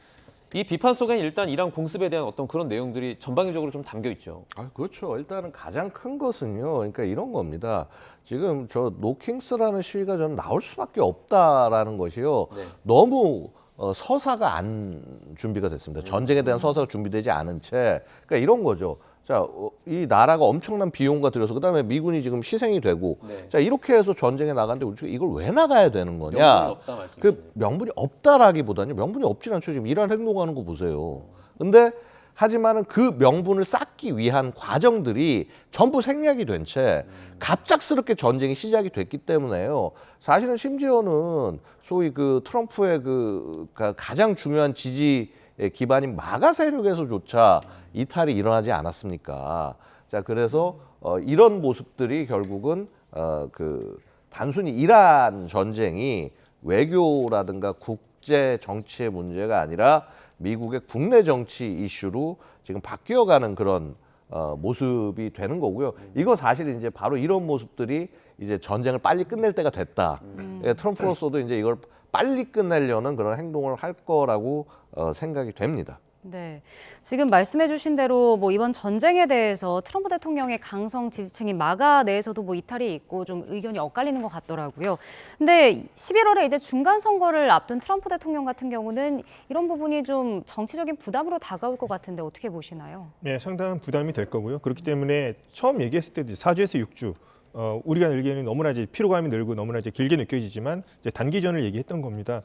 이 비판 속에는 일단 이란 공습에 대한 어떤 그런 내용들이 전방위적으로 좀 담겨 있죠. 그렇죠. 일단은 가장 큰 것은요. 그러니까 이런 겁니다. 지금 저 노킹스라는 시위가 저는 나올 수밖에 없다라는 것이요. 네. 너무 서사가 안 준비가 됐습니다. 전쟁에 대한 서사가 준비되지 않은 채. 그러니까 이런 거죠. 자, 이 나라가 엄청난 비용과 들여서 그다음에 미군이 지금 희생이 되고 자, 이렇게 해서 전쟁에 나갔는데 우리가 이걸 왜 나가야 되는 거냐? 명분이 없다 말씀이시네요. 명분이 없다라기보다는 명분이 없진 않죠. 지금 이란 행동하는 거 보세요. 근데 하지만은 그 명분을 쌓기 위한 과정들이 전부 생략이 된 채 갑작스럽게 전쟁이 시작이 됐기 때문에요. 사실은 심지어는 소위 트럼프의 가장 중요한 지지 기반인 마가 세력에서조차 이탈이 일어나지 않았습니까? 자, 그래서 이런 모습들이 결국은 단순히 이란 전쟁이 외교라든가 국제 정치의 문제가 아니라 미국의 국내 정치 이슈로 지금 바뀌어가는 그런 모습이 되는 거고요. 이거 사실 이제 바로 이런 모습들이 이제 전쟁을 빨리 끝낼 때가 됐다. 트럼프로서도 이제 이걸 빨리 끝내려는 그런 행동을 할 거라고 생각이 됩니다. 네, 지금 말씀해주신 대로 뭐 이번 전쟁에 대해서 트럼프 대통령의 강성 지지층인 마가 내에서도 뭐 이탈이 있고 좀 의견이 엇갈리는 것 같더라고요. 근데 11월에 이제 중간 선거를 앞둔 트럼프 대통령 같은 경우는 이런 부분이 좀 정치적인 부담으로 다가올 것 같은데 어떻게 보시나요? 네, 상당한 부담이 될 거고요. 그렇기 때문에 처음 얘기했을 때도 4주에서 6주 우리가 늘기에는 너무나 이제 피로감이 늘고 너무나 이제 길게 느껴지지만 이제 단기전을 얘기했던 겁니다.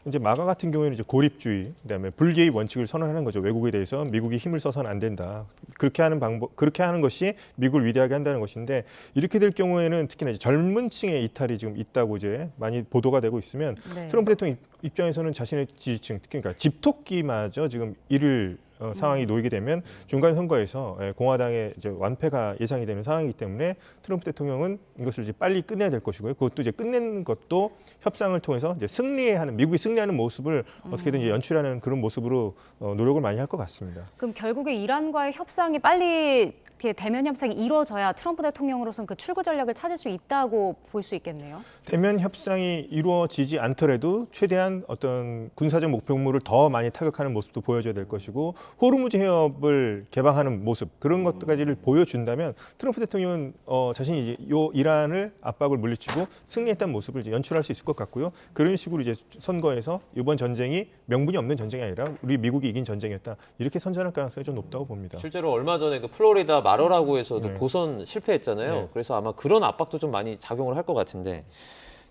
이제 마가 같은 경우에는 이제 고립주의, 그다음에 불개입 원칙을 선언하는 거죠. 외국에 대해서 미국이 힘을 써서는 안 된다. 그렇게 하는 방법, 그렇게 하는 것이 미국을 위대하게 한다는 것인데 이렇게 될 경우에는 특히나 이제 젊은 층의 이탈이 지금 있다고 이제 많이 보도가 되고 있으면 네. 트럼프 대통령 입장에서는 자신의 지지층, 특히 그러니까 집토끼마저 지금 이를 상황이 놓이게 되면 중간 선거에서 공화당의 이제 완패가 예상이 되는 상황이기 때문에 트럼프 대통령은 이것을 이제 빨리 끝내야 될 것이고요. 그것도 이제 끝내는 것도 협상을 통해서 이제 승리하는 미국이 승리하는 모습을 어떻게든 이제 연출하는 그런 모습으로 노력을 많이 할 것 같습니다. 그럼 결국에 이란과의 협상이 빨리 이렇게 대면 협상이 이루어져야 트럼프 대통령으로서는 그 출구 전략을 찾을 수 있다고 볼 수 있겠네요. 대면 협상이 이루어지지 않더라도 최대한 어떤 군사적 목표물을 더 많이 타격하는 모습도 보여줘야 될 것이고 호르무즈 해협을 개방하는 모습 그런 것까지를 보여준다면 트럼프 대통령은 자신이 이제 요 이란을 압박을 물리치고 승리했다는 모습을 이제 연출할 수 있을 것 같고요. 그런 식으로 이제 선거에서 이번 전쟁이 명분이 없는 전쟁이 아니라 우리 미국이 이긴 전쟁이었다 이렇게 선전할 가능성이 좀 높다고 봅니다. 실제로 얼마 전에 그 플로리다 마러라고에서도 네. 보선 실패했잖아요. 네. 그래서 아마 그런 압박도 좀 많이 작용을 할 것 같은데,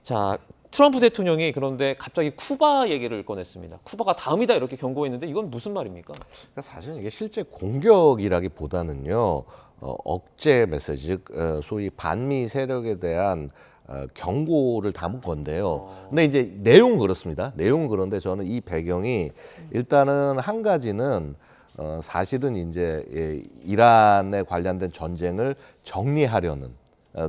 자 트럼프 대통령이 그런데 갑자기 쿠바 얘기를 꺼냈습니다. 쿠바가 다음이다 이렇게 경고했는데 이건 무슨 말입니까? 그러니까 사실 이게 실제 공격이라기보다는요 억제 메시지, 즉 소위 반미 세력에 대한 경고를 담은 건데요. 근데 이제 내용은 그렇습니다. 내용은 그런데 저는 이 배경이 일단은 한 가지는 사실은 이제 이란에 관련된 전쟁을 정리하려는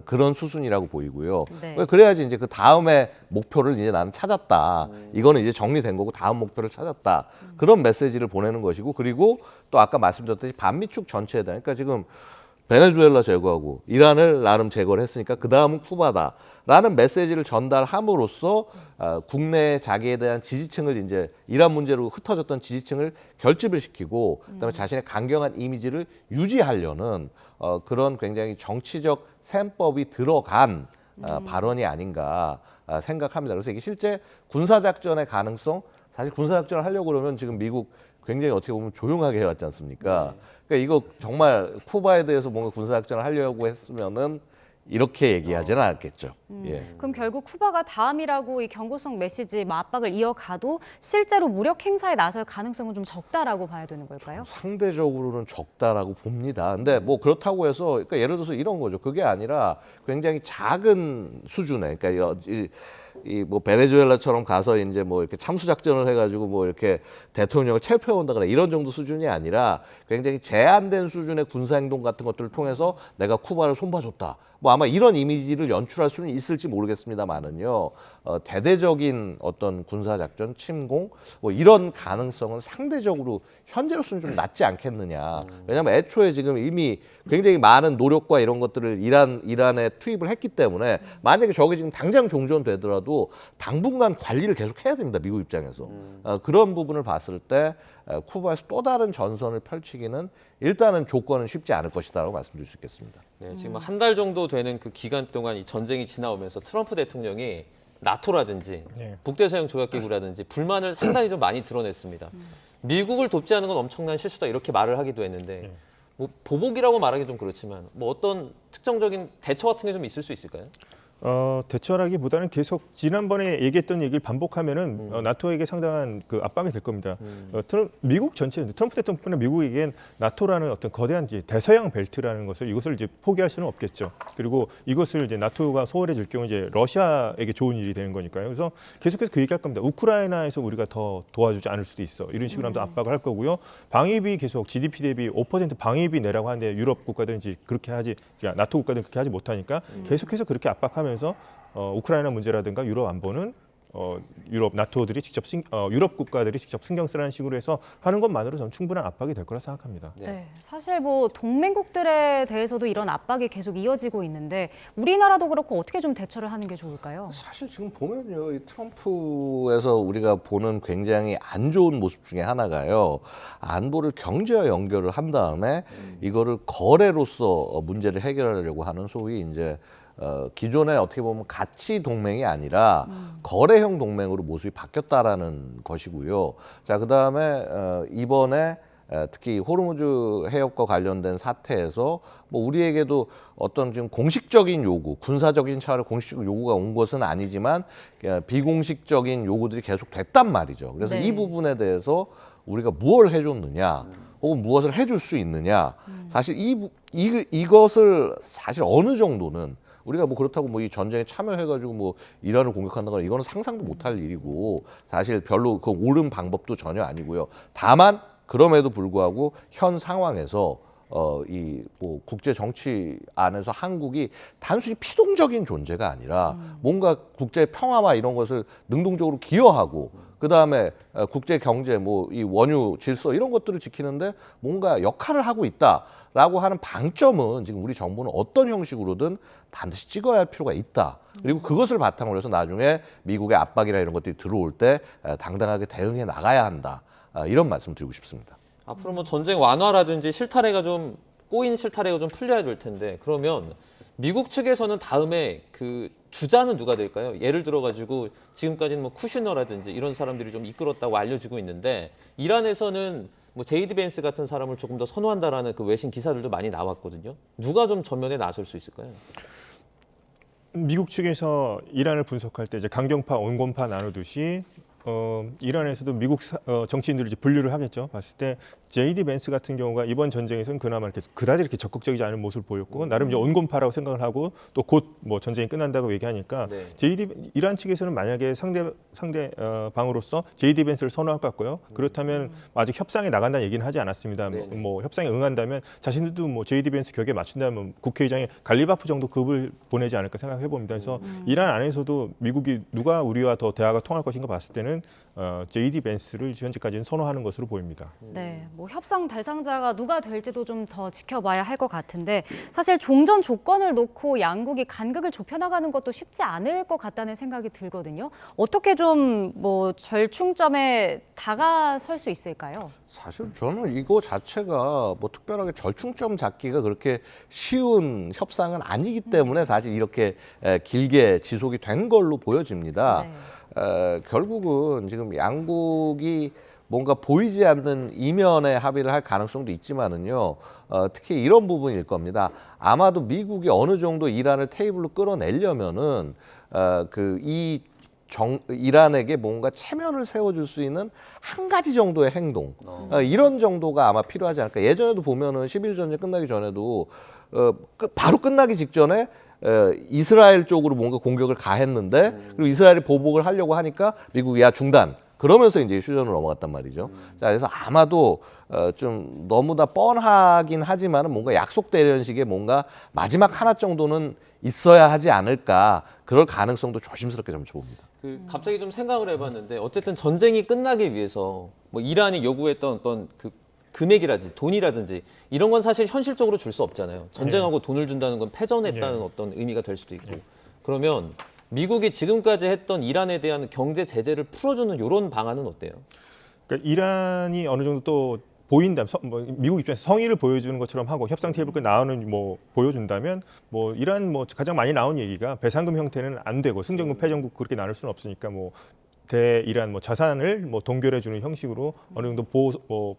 그런 수순이라고 보이고요. 네. 그래야지 이제 그 다음에 목표를 이제 나는 찾았다. 이거는 이제 정리된 거고 다음 목표를 찾았다. 그런 메시지를 보내는 것이고, 그리고 또 아까 말씀드렸듯이 반미축 전체에 대한, 그러니까 지금 베네수엘라 제거하고 이란을 나름 제거를 했으니까 그 다음은 쿠바다라는 메시지를 전달함으로써 국내 자기에 대한 지지층을 이제 이란 문제로 흩어졌던 지지층을 결집을 시키고 그다음에 자신의 강경한 이미지를 유지하려는 그런 굉장히 정치적 셈법이 들어간 발언이 아닌가 생각합니다. 그래서 이게 실제 군사작전의 가능성, 사실 군사작전을 하려고 그러면 지금 미국 굉장히 어떻게 보면 조용하게 해왔지 않습니까? 그러니까 이거 정말 쿠바에 대해서 뭔가 군사작전을 하려고 했으면은 이렇게 얘기하지는 않았겠죠. 예. 그럼 결국 쿠바가 다음이라고 이 경고성 메시지 압박을 이어가도 실제로 무력 행사에 나설 가능성은 좀 적다라고 봐야 되는 걸까요? 상대적으로는 적다라고 봅니다. 근데 뭐 그렇다고 해서, 그러니까 예를 들어서 이런 거죠. 그게 아니라 굉장히 작은 수준의, 그러니까 이 뭐 베네수엘라처럼 가서 이제 뭐 이렇게 참수 작전을 해가지고 뭐 이렇게 대통령을 체포해 온다거나 이런 정도 수준이 아니라 굉장히 제한된 수준의 군사 행동 같은 것들을 통해서 내가 쿠바를 손봐줬다. 뭐 아마 이런 이미지를 연출할 수는 있을지 모르겠습니다만은요. 대대적인 어떤 군사 작전, 침공 뭐 이런 가능성은 상대적으로 현재로서는 좀 낮지 않겠느냐. 왜냐하면 애초에 지금 이미 굉장히 많은 노력과 이런 것들을 이란에 투입을 했기 때문에 만약에 저게 지금 당장 종전되더라도 당분간 관리를 계속 해야 됩니다. 미국 입장에서. 그런 부분을 봤을 때 쿠바에서 또 다른 전선을 펼치기는 일단은 조건은 쉽지 않을 것이다라고 말씀드릴 수 있겠습니다. 네, 지금 한 달 정도 되는 그 기간 동안 이 전쟁이 지나오면서 트럼프 대통령이 나토라든지 네. 북대서양 조약기구라든지 불만을 상당히 좀 많이 드러냈습니다. 미국을 돕지 않은 건 엄청난 실수다 이렇게 말을 하기도 했는데 뭐 보복이라고 말하기 좀 그렇지만 뭐 어떤 특정적인 대처 같은 게 좀 있을 수 있을까요? 대처라기보다는 계속 지난번에 얘기했던 얘기를 반복하면은 나토에게 상당한 그 압박이 될 겁니다. 미국 전체, 트럼프 대통령뿐만 아니라 미국에겐 나토라는 어떤 거대한 이제 대서양 벨트라는 것을 이것을 이제 포기할 수는 없겠죠. 그리고 이것을 이제 나토가 소홀해질 경우 이제 러시아에게 좋은 일이 되는 거니까요. 그래서 계속해서 그 얘기할 겁니다. 우크라이나에서 우리가 더 도와주지 않을 수도 있어. 이런 식으로 하면서 압박을 할 거고요. 방위비 계속 GDP 대비 5% 방위비 내라고 하는데 유럽 국가들은 이제 그렇게 하지, 그러니까 나토 국가들은 그렇게 하지 못하니까 계속해서 그렇게 압박하면. 서 우크라이나 문제라든가 유럽 안보는 유럽 나토들이 직접 유럽 국가들이 직접 신경 쓰라는 식으로 해서 하는 것만으로 저는 충분한 압박이 될 거라 생각합니다. 네, 사실 뭐 동맹국들에 대해서도 이런 압박이 계속 이어지고 있는데 우리나라도 그렇고 어떻게 좀 대처를 하는 게 좋을까요? 사실 지금 보면요, 이 트럼프에서 우리가 보는 굉장히 안 좋은 모습 중에 하나가요. 안보를 경제와 연결을 한 다음에 이거를 거래로서 문제를 해결하려고 하는 소위 이제 기존에 어떻게 보면 가치 동맹이 아니라 거래형 동맹으로 모습이 바뀌었다라는 것이고요. 자, 그다음에 이번에 특히 호르무즈 해협과 관련된 사태에서 뭐 우리에게도 어떤 지금 공식적인 요구, 군사적인 차원의 공식적 요구가 온 것은 아니지만 비공식적인 요구들이 계속 됐단 말이죠. 그래서 네. 이 부분에 대해서 우리가 무엇을 해줬느냐, 혹은 무엇을 해줄 수 있느냐, 사실 이것을 사실 어느 정도는 우리가 뭐 그렇다고 뭐 이 전쟁에 참여해가지고 뭐 이란을 공격한다거나 이거는 상상도 못할 일이고 사실 별로 그 옳은 방법도 전혀 아니고요. 다만 그럼에도 불구하고 현 상황에서 이 뭐 국제 정치 안에서 한국이 단순히 피동적인 존재가 아니라 뭔가 국제 평화와 이런 것을 능동적으로 기여하고 그 다음에 국제 경제 뭐 이 원유 질서 이런 것들을 지키는데 뭔가 역할을 하고 있다라고 하는 방점은 지금 우리 정부는 어떤 형식으로든 반드시 찍어야 할 필요가 있다. 그리고 그것을 바탕으로 해서 나중에 미국의 압박이나 이런 것들이 들어올 때 당당하게 대응해 나가야 한다. 이런 말씀 드리고 싶습니다. 앞으로 뭐 전쟁 완화라든지 실타래가 좀 꼬인 실타래가 좀 풀려야 될 텐데 그러면 미국 측에서는 다음에 그 주자는 누가 될까요? 예를 들어 가지고 지금까지는 뭐 쿠슈너라든지 이런 사람들이 좀 이끌었다고 알려지고 있는데 이란에서는 뭐 제이디 벤스 같은 사람을 조금 더 선호한다라는 그 외신 기사들도 많이 나왔거든요. 누가 좀 전면에 나설 수 있을까요? 미국 측에서 이란을 분석할 때 이제 강경파, 온건파 나누듯이 이란에서도 미국 정치인들을 이제 분류를 하겠죠. 봤을 때 제이디 벤스 같은 경우가 이번 전쟁에서는 그나마 이렇게 그다지 이렇게 적극적이지 않은 모습을 보였고 나름 이제 온건파라고 생각을 하고 또 곧 뭐 전쟁이 끝난다고 얘기하니까 네. 이란 측에서는 만약에 상대 방으로서 제이디 벤스를 선호할 것 같고요. 그렇다면 아직 협상에 나간다는 얘기는 하지 않았습니다. 네네. 뭐 협상에 응한다면 자신들도 뭐 제이디 벤스 격에 맞춘다면 국회의장에 갈리바프 정도 급을 보내지 않을까 생각해 봅니다. 그래서 이란 안에서도 미국이 누가 우리와 더 대화가 통할 것인가 봤을 때는 제이디 벤스를 현재까지는 선호하는 것으로 보입니다. 네, 뭐 협상 대상자가 누가 될지도 좀 더 지켜봐야 할 것 같은데 사실 종전 조건을 놓고 양국이 간극을 좁혀나가는 것도 쉽지 않을 것 같다는 생각이 들거든요. 어떻게 좀 뭐 절충점에 다가설 수 있을까요? 사실 저는 이거 자체가 뭐 특별하게 절충점 잡기가 그렇게 쉬운 협상은 아니기 때문에 사실 이렇게 길게 지속이 된 걸로 보여집니다. 네. 결국은 지금 양국이 뭔가 보이지 않는 이면의 합의를 할 가능성도 있지만은요, 특히 이런 부분일 겁니다. 아마도 미국이 어느 정도 이란을 테이블로 끌어내려면은 이란에게 뭔가 체면을 세워줄 수 있는 한 가지 정도의 행동, 이런 정도가 아마 필요하지 않을까. 예전에도 보면은 10일 전쟁 끝나기 전에도 바로 끝나기 직전에 이스라엘 쪽으로 뭔가 공격을 가했는데 그리고 이스라엘이 보복을 하려고 하니까 미국이 야 중단. 그러면서 이제 휴전으로 넘어갔단 말이죠. 자, 그래서 아마도 좀 너무나 뻔하긴 하지만은 뭔가 약속되는 식의 뭔가 마지막 하나 정도는 있어야 하지 않을까. 그럴 가능성도 조심스럽게 좀 봅니다. 갑자기 좀 생각을 해봤는데 어쨌든 전쟁이 끝나기 위해서 뭐 이란이 요구했던 어떤 그 금액이라든지 돈이라든지 이런 건 사실 현실적으로 줄 수 없잖아요. 전쟁하고 돈을 준다는 건 패전했다는 어떤 의미가 될 수도 있고. 그러면 미국이 지금까지 했던 이란에 대한 경제 제재를 풀어주는 이런 방안은 어때요? 그러니까 이란이 어느 정도 또 보인다면 미국 입장에서 성의를 보여주는 것처럼 하고 협상 테이블에 나오는 뭐 보여준다면 뭐 이란 뭐 가장 많이 나온 얘기가 배상금 형태는 안 되고 승전국 패전국 그렇게 나눌 수는 없으니까 뭐 대이란 뭐 자산을 뭐 동결해 주는 형식으로 어느 정도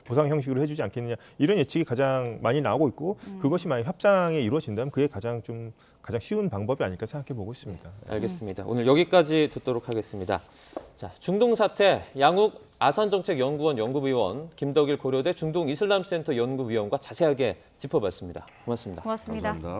보상 형식으로 해주지 않겠느냐 이런 예측이 가장 많이 나오고 있고 그것이 만약 협상에 이루어진다면 그게 가장 쉬운 방법이 아닐까 생각해 보고 있습니다. 알겠습니다. 오늘 여기까지 듣도록 하겠습니다. 자, 중동 사태 양욱 아산정책연구원 연구위원 김덕일 고려대 중동이슬람센터 연구위원과 자세하게 짚어봤습니다. 고맙습니다. 고맙습니다. 감사합니다.